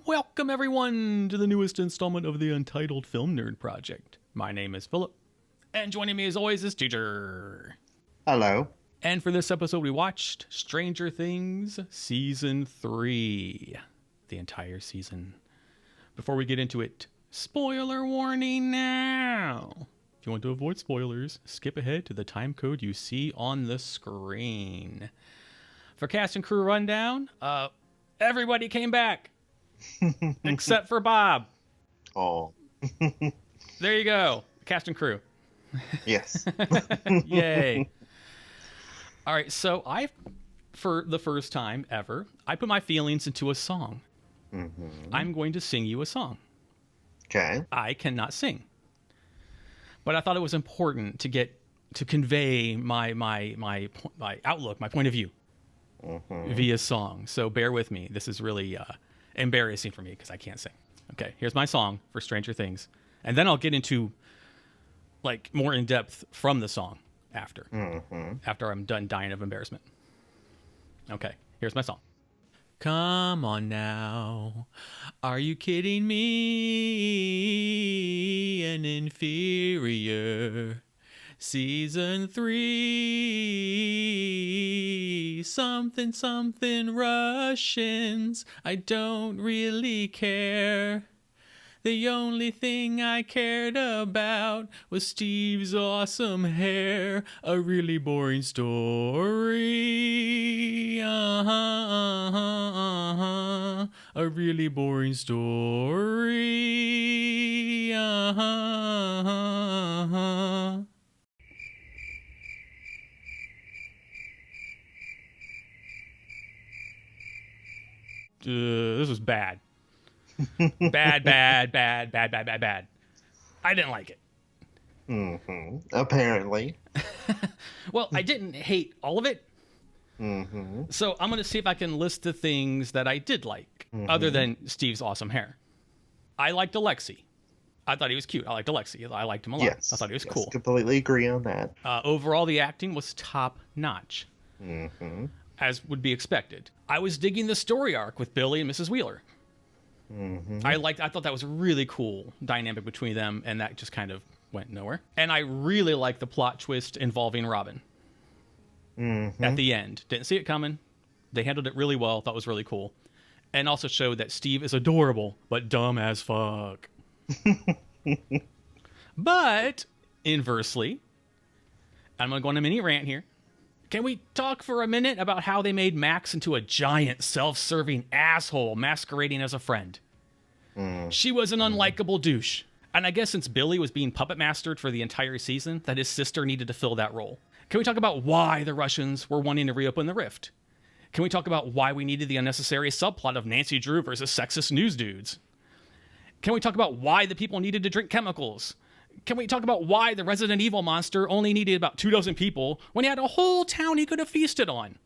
Welcome, everyone, to the newest installment of the Untitled Film Nerd Project. My name is Philip, and joining me as always is Teacher. Hello. And for this episode, we watched Stranger Things Season 3. The entire season. Before we get into it, spoiler warning now. If you want to avoid spoilers, skip ahead to the time code you see on the screen. For cast and crew rundown, everybody came back. Except for Bob. Oh. There you go. Cast and crew. Yes. Yay. All right, so for the first time ever, I put my feelings into a song. Mm-hmm. I'm going to sing you a song. Okay. I cannot sing. But I thought it was important to convey my outlook, my point of view via song. So bear with me. This is really embarrassing for me because I can't sing. Okay, here's my song for Stranger Things. And then I'll get into like more in depth from the song after I'm done dying of embarrassment. Okay, here's my song. Come on now, are you kidding me? An inferior Season 3, something Russians, I don't really care. The only thing I cared about was Steve's awesome hair. A really boring story. A really boring story. This was bad. Bad. I didn't like it. Apparently. Well, I didn't hate all of it. So I'm going to see if I can list the things that I did like, other than Steve's awesome hair. I liked Alexi. I thought he was cute. I liked Alexi. I liked him a lot. Yes. I thought he was cool. Completely agree on that. Overall, the acting was top notch. As would be expected. I was digging the story arc with Billy and Mrs. Wheeler. I thought that was a really cool dynamic between them, and that just kind of went nowhere. And I really liked the plot twist involving Robin. At the end. Didn't see it coming. They handled it really well. Thought it was really cool. And also showed that Steve is adorable, but dumb as fuck. But, inversely, I'm going to go on a mini rant here. Can we talk for a minute about how they made Max into a giant, self-serving asshole masquerading as a friend? She was an unlikable douche. And I guess since Billy was being puppet mastered for the entire season, that his sister needed to fill that role. Can we talk about why the Russians were wanting to reopen the rift? Can we talk about why we needed the unnecessary subplot of Nancy Drew versus sexist news dudes? Can we talk about why the people needed to drink chemicals? Can we talk about why the Resident Evil monster only needed about 24 people when he had a whole town he could have feasted on?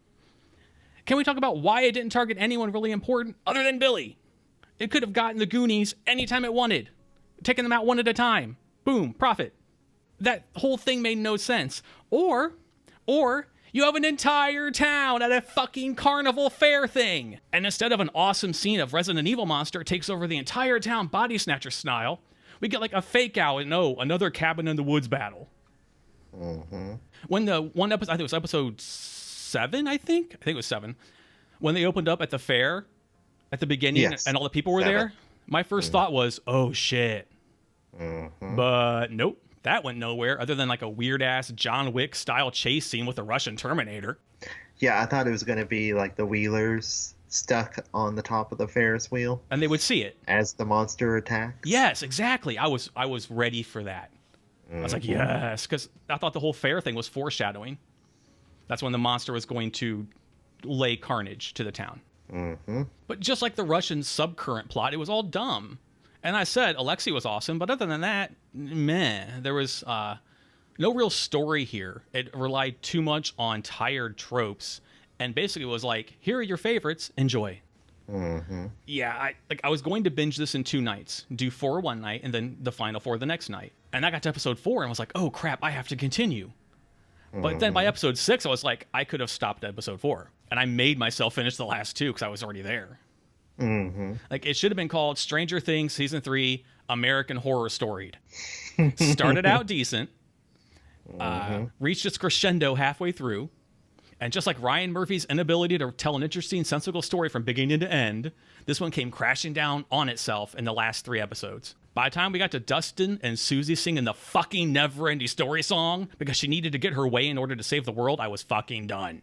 Can we talk about why it didn't target anyone really important other than Billy? It could have gotten the Goonies anytime it wanted, taking them out one at a time. Boom, profit. That whole thing made no sense. Or you have an entire town at a fucking carnival fair thing. And instead of an awesome scene of Resident Evil monster takes over the entire town body snatcher style, we get like a fake out and another cabin in the woods battle. When the one episode, I think it was episode 7, I think it was 7, when they opened up at the fair at the beginning and all the people were 7. there, my first thought was, oh shit. But nope, that went nowhere other than like a weird ass John Wick style chase scene with a Russian Terminator. Yeah, I thought it was going to be like the Wheelers stuck on the top of the Ferris wheel, and they would see it as the monster attacks. Yes, exactly. I was ready for that. I was like, yes, because I thought the whole fair thing was foreshadowing. That's when the monster was going to lay carnage to the town. But just like the Russian subcurrent plot, it was all dumb. And I said Alexi was awesome, but other than that, meh. There was no real story here. It relied too much on tired tropes, and basically was like, here are your favorites, enjoy. Yeah, I was going to binge this in 2 nights, do 4 one night, and then the final 4 the next night. And I got to episode 4 and was like, oh crap, I have to continue. But then by episode 6, I was like, I could have stopped at episode 4, and I made myself finish the last 2 because I was already there. Like, it should have been called Stranger Things Season 3 American Horror Storied. Started out decent, reached its crescendo halfway through, and just like Ryan Murphy's inability to tell an interesting, sensible story from beginning to end, this one came crashing down on itself in the last 3 episodes. By the time we got to Dustin and Susie singing the fucking never-ending story song because she needed to get her way in order to save the world, I was fucking done.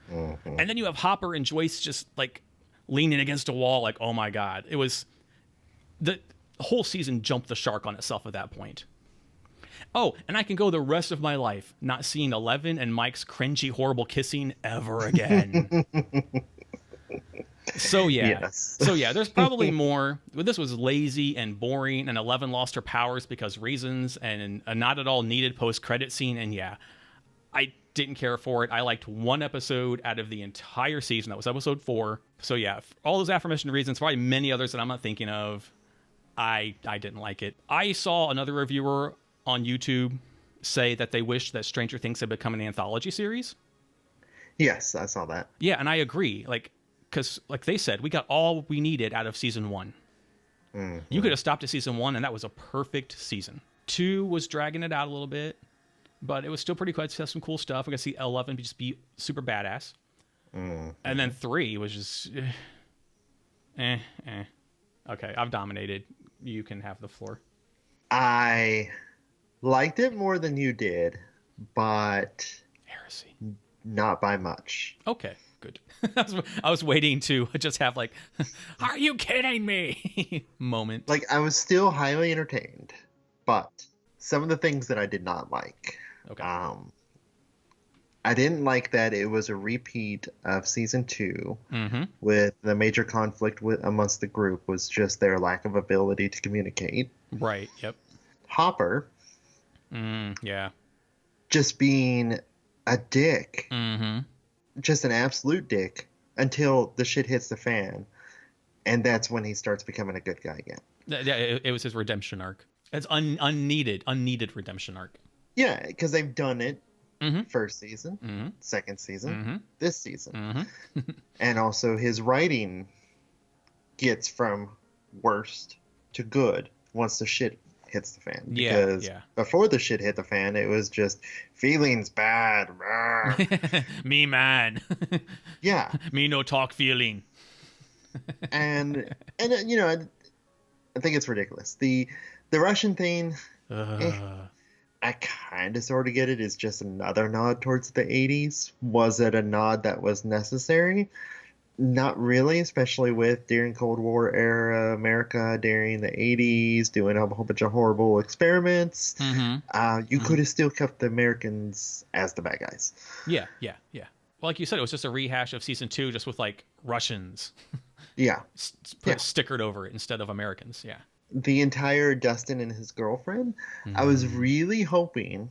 And then you have Hopper and Joyce just, like, leaning against a wall like, oh my god. It was... The whole season jumped the shark on itself at that point. Oh, and I can go the rest of my life not seeing Eleven and Mike's cringy, horrible kissing ever again. So yeah. Yes. So yeah, there's probably more. But this was lazy and boring, and Eleven lost her powers because reasons, and a not at all needed post-credit scene, and yeah, I didn't care for it. I liked 1 episode out of the entire season. That was episode 4. So yeah, for all those aforementioned reasons, probably many others that I'm not thinking of, I didn't like it. I saw another reviewer on YouTube say that they wish that Stranger Things had become an anthology series. Yes, I saw that. Yeah, and I agree. Like, because like they said, we got all we needed out of season 1. You could have stopped at season 1, and that was a perfect season. 2 was dragging it out a little bit, but it was still pretty cool. It had some cool stuff. We got to see 11 just be super badass. And then 3 was just... Okay, I've dominated. You can have the floor. I liked it more than you did, but Heresy. not by much. Okay, good. I was waiting to just have like, are you kidding me? moment. Like, I was still highly entertained, but some of the things that I did not like. Okay. I didn't like that it was a repeat of season 2, with the major conflict amongst the group was just their lack of ability to communicate. Right. Yep. Hopper, yeah, just being a dick, just an absolute dick until the shit hits the fan, and that's when he starts becoming a good guy again. Yeah, it was his redemption arc. It's unneeded redemption arc. Yeah, because they've done it. First season, second season, this season. And also his writing gets from worst to good once the shit hits the fan. Because before the shit hit the fan, it was just feelings bad. Me man. Yeah. Me no talk feeling. and you know, I think it's ridiculous. The Russian thing... I kind of sort of get it. It's just another nod towards the 80s. Was it a nod that was necessary? Not really, especially with during Cold War era America during the 80s doing a whole bunch of horrible experiments. You could have still kept the Americans as the bad guys. Yeah. Well, like you said, it was just a rehash of season 2, just with like Russians. Yeah. Stickered over it instead of Americans. Yeah. The entire Dustin and his girlfriend, I was really hoping,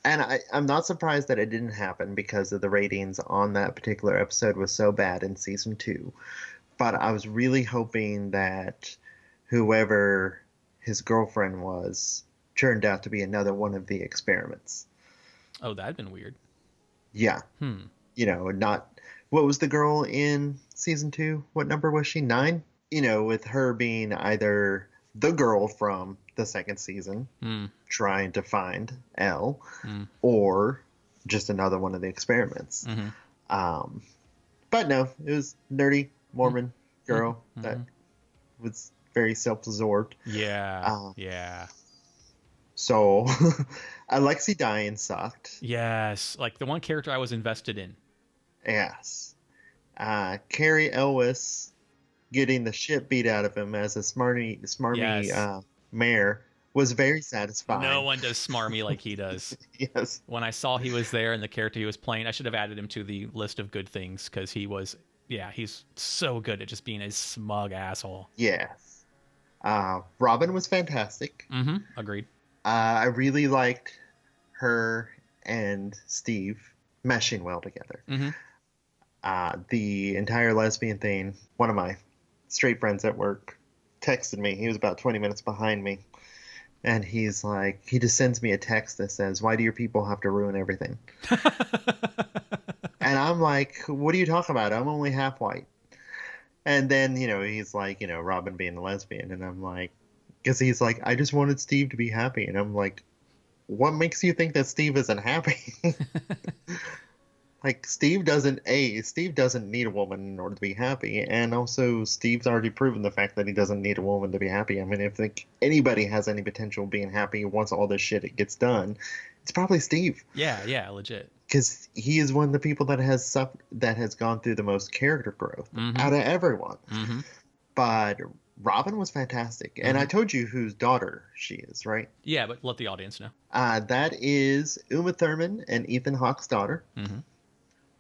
and I'm not surprised that it didn't happen because of the ratings on that particular episode was so bad in season 2, but I was really hoping that whoever his girlfriend was turned out to be another one of the experiments. Oh, that'd been weird. Yeah. You know, not... What was the girl in season 2? What number was she? 9? You know, with her being either... the girl from the second season trying to find Elle, or just another one of the experiments. But no, it was nerdy Mormon girl that was very self-absorbed. Yeah. So Alexi dying sucked. Yes, like the one character I was invested in. Yes. Carrie Elwes getting the shit beat out of him as a smarmy mayor was very satisfying. No one does smarmy like he does. Yes. When I saw he was there and the character he was playing, I should have added him to the list of good things because he's so good at just being a smug asshole. Yes. Robin was fantastic. Agreed. I really liked her and Steve meshing well together. The entire lesbian thing, one of my straight friends at work texted me. He was about 20 minutes behind me. And he's like, he just sends me a text that says, "Why do your people have to ruin everything?" And I'm like, "What are you talking about? I'm only half white." And then, he's like, Robin being a lesbian. And I'm like, because he's like, "I just wanted Steve to be happy." And I'm like, what makes you think that Steve isn't happy? Like, Steve doesn't need a woman in order to be happy. And also, Steve's already proven the fact that he doesn't need a woman to be happy. I mean, if anybody has any potential of being happy once all this shit gets done, it's probably Steve. Yeah, legit. Because he is one of the people that has gone through the most character growth out of everyone. But Robin was fantastic. And I told you whose daughter she is, right? Yeah, but let the audience know. That is Uma Thurman and Ethan Hawke's daughter.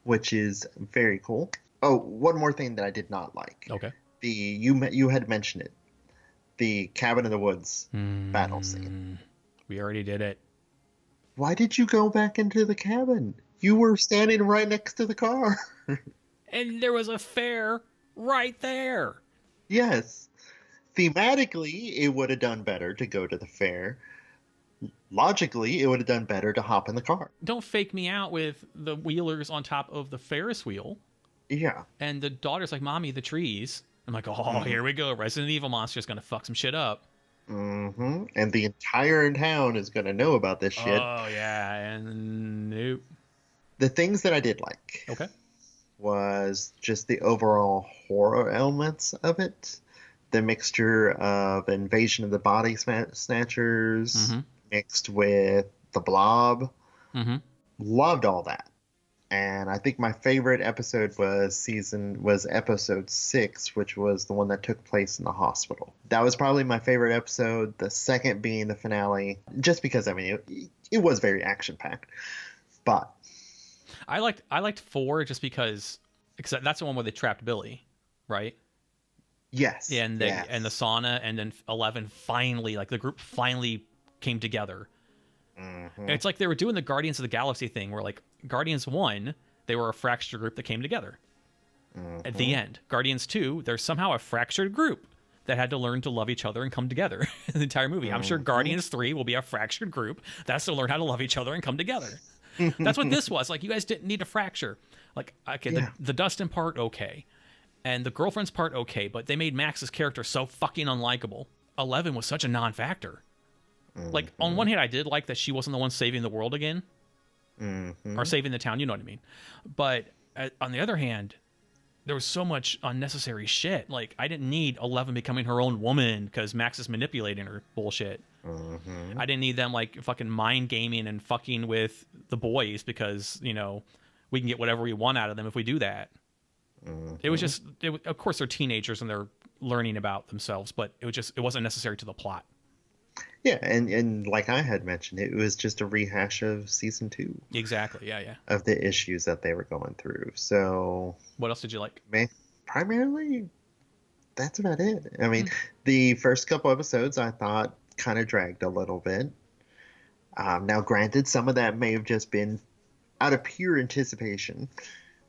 Which is very cool. Oh, one more thing that I did not like. Okay. You had mentioned it. The cabin in the woods battle scene. We already did it. Why did you go back into the cabin? You were standing right next to the car. And there was a fair right there. Yes. Thematically, it would have done better to go to the fair. Logically, it would have done better to hop in the car. Don't fake me out with the wheelers on top of the Ferris wheel. Yeah. And the daughter's like, "Mommy, the trees." I'm like, oh, here we go. Resident Evil monster's going to fuck some shit up. And the entire town is going to know about this shit. Oh, yeah. And nope. The things that I did like. Okay. Was just the overall horror elements of it. The mixture of Invasion of the Body Snatchers mixed with the Blob. Loved all that. And I think my favorite episode was episode 6, which was the one that took place in the hospital. That was probably my favorite episode. The second being the finale, just because, I mean, it was very action packed. But I liked 4 just because that's the one where they trapped Billy, right? Yes. And the sauna, and then 11 finally, like the group finally came together. And it's like they were doing the Guardians of the Galaxy thing where, like, Guardians 1, they were a fractured group that came together. At the end. Guardians 2, they're somehow a fractured group that had to learn to love each other and come together in the entire movie. I'm sure Guardians 3 will be a fractured group that has to learn how to love each other and come together. That's what this was. Like, you guys didn't need a fracture. Like, okay, the Dustin part, okay. And the girlfriend's part, okay. But they made Max's character so fucking unlikable. 11 was such a non-factor. Like, on one hand, I did like that she wasn't the one saving the world again. Or saving the town, you know what I mean. But on the other hand, there was so much unnecessary shit. Like, I didn't need 11 becoming her own woman because Max is manipulating her bullshit. I didn't need them, like, fucking mind gaming and fucking with the boys because, you know, we can get whatever we want out of them if we do that. It was just, of course, they're teenagers and they're learning about themselves, but it wasn't necessary to the plot. Yeah, and like I had mentioned, it was just a rehash of season 2. Exactly, yeah. Of the issues that they were going through. So, what else did you like? Primarily, that's about it. I mean, the first couple episodes I thought kind of dragged a little bit. Now, granted, some of that may have just been out of pure anticipation.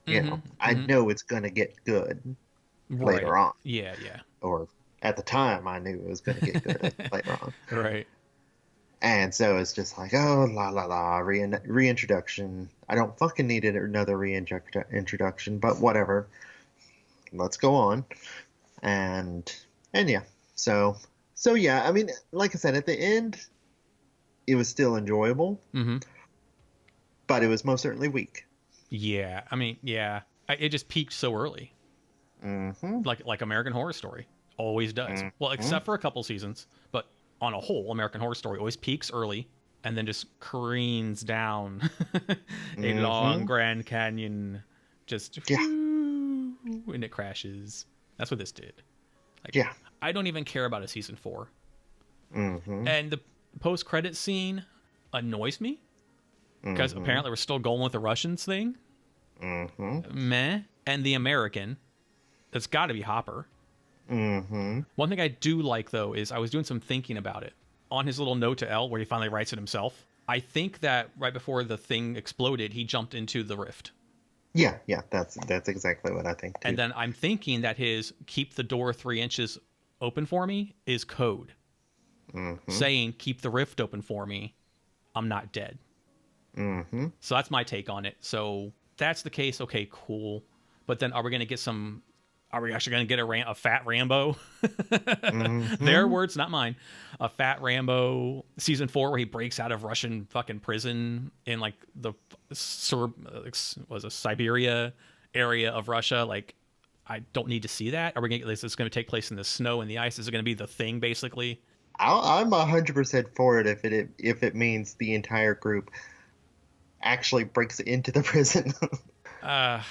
You know, I know it's going to get good later on. Yeah. Or at the time, I knew it was going to get good later on. Right. And so it's just like, oh, reintroduction. I don't fucking need another reintroduction, but whatever. Let's go on. And yeah. So yeah, I mean, like I said, at the end, it was still enjoyable. But it was most certainly weak. Yeah. I mean, yeah. It just peaked so early. Like American Horror Story always does. Well, except for a couple seasons, but on a whole, American Horror Story always peaks early and then just careens down a long Grand Canyon, just and it crashes. That's what this did. Like, I don't even care about a season 4. And the post-credit scene annoys me because apparently we're still going with the Russians thing. Meh. And the American, that's got to be Hopper. One thing I do like, though, is I was doing some thinking about it. On his little note to Elle, where he finally writes it himself, I think that right before the thing exploded, he jumped into the rift. Yeah, that's exactly what I think too. And then I'm thinking that his keep the door 3 inches open for me is code. Saying keep the rift open for me, I'm not dead. So that's my take on it. So that's the case. Okay, cool. But then are we going to get are we actually going to get a fat Rambo? Their words, not mine. A fat Rambo season 4 where he breaks out of Russian fucking prison in like the Siberia area of Russia. Like, I don't need to see that. Are we going to get this? It's going to take place in the snow and the ice. Is it going to be the thing basically? I'm 100% for it if it means the entire group actually breaks into the prison. I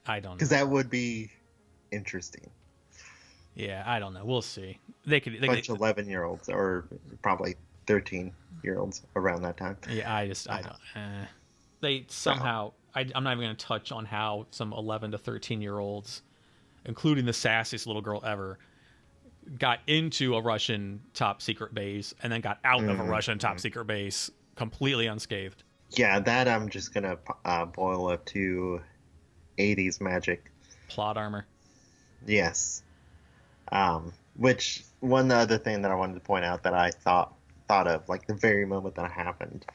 don't know. Because that would be interesting. Yeah, I don't know. We'll see. They could 11-year-olds or probably 13-year-olds around that time. Yeah, I don't. They somehow. I'm not even going to touch on how some 11 to 13-year-olds, including the sassiest little girl ever, got into a Russian top secret base and then got out of a Russian top secret base completely unscathed. Yeah, that I'm just gonna boil up to 80s magic. Plot armor. Yes. Which one other thing that I wanted to point out that I thought of like the very moment that happened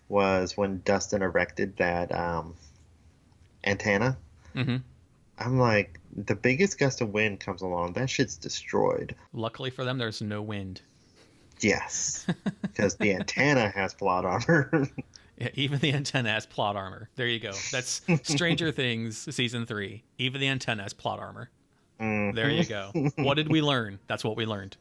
was when Dustin erected that antenna. I'm like, the biggest gust of wind comes along, that shit's destroyed. Luckily for them, there's no wind. Yes, because the antenna has plot armor. Yeah, even the antenna has plot armor. There you go. That's Stranger Things season 3. Even the antenna has plot armor. There you go. What did we learn? That's what we learned.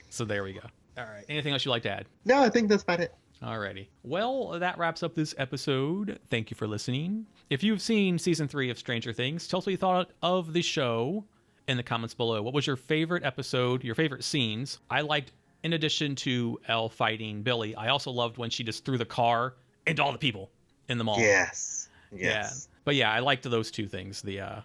So there we go. All right. Anything else you'd like to add? No, I think that's about it. Alrighty. Well, that wraps up this episode. Thank you for listening. If you've seen season 3 of Stranger Things, tell us what you thought of the show in the comments below. What was your favorite episode, your favorite scenes? I liked, in addition to Elle fighting Billy, I also loved when she just threw the car into all the people in the mall. Yes. Yeah. But yeah, I liked those two things. The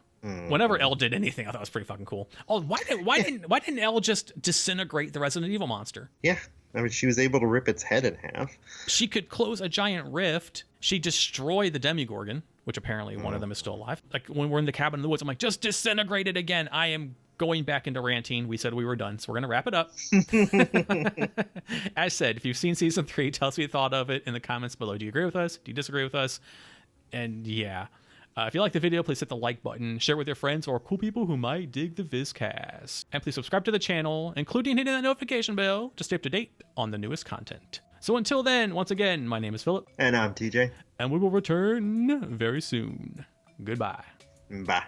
whenever Elle did anything, I thought it was pretty fucking cool. Oh, why didn't Elle just disintegrate the Resident Evil monster? Yeah. I mean, she was able to rip its head in half. She could close a giant rift. She destroyed the Demogorgon, which apparently one of them is still alive. Like, when we're in the cabin in the woods, I'm like, just disintegrate it again. I am going back into ranting. We said we were done, so we're going to wrap it up. As said, if you've seen season 3, tell us what you thought of it in the comments below. Do you agree with us? Do you disagree with us? And yeah. If you like the video, please hit the like button, share it with your friends or cool people who might dig the Vizcast. And please subscribe to the channel, including hitting that notification bell to stay up to date on the newest content. So until then, once again, my name is Philip. And I'm TJ. And we will return very soon. Goodbye. Bye.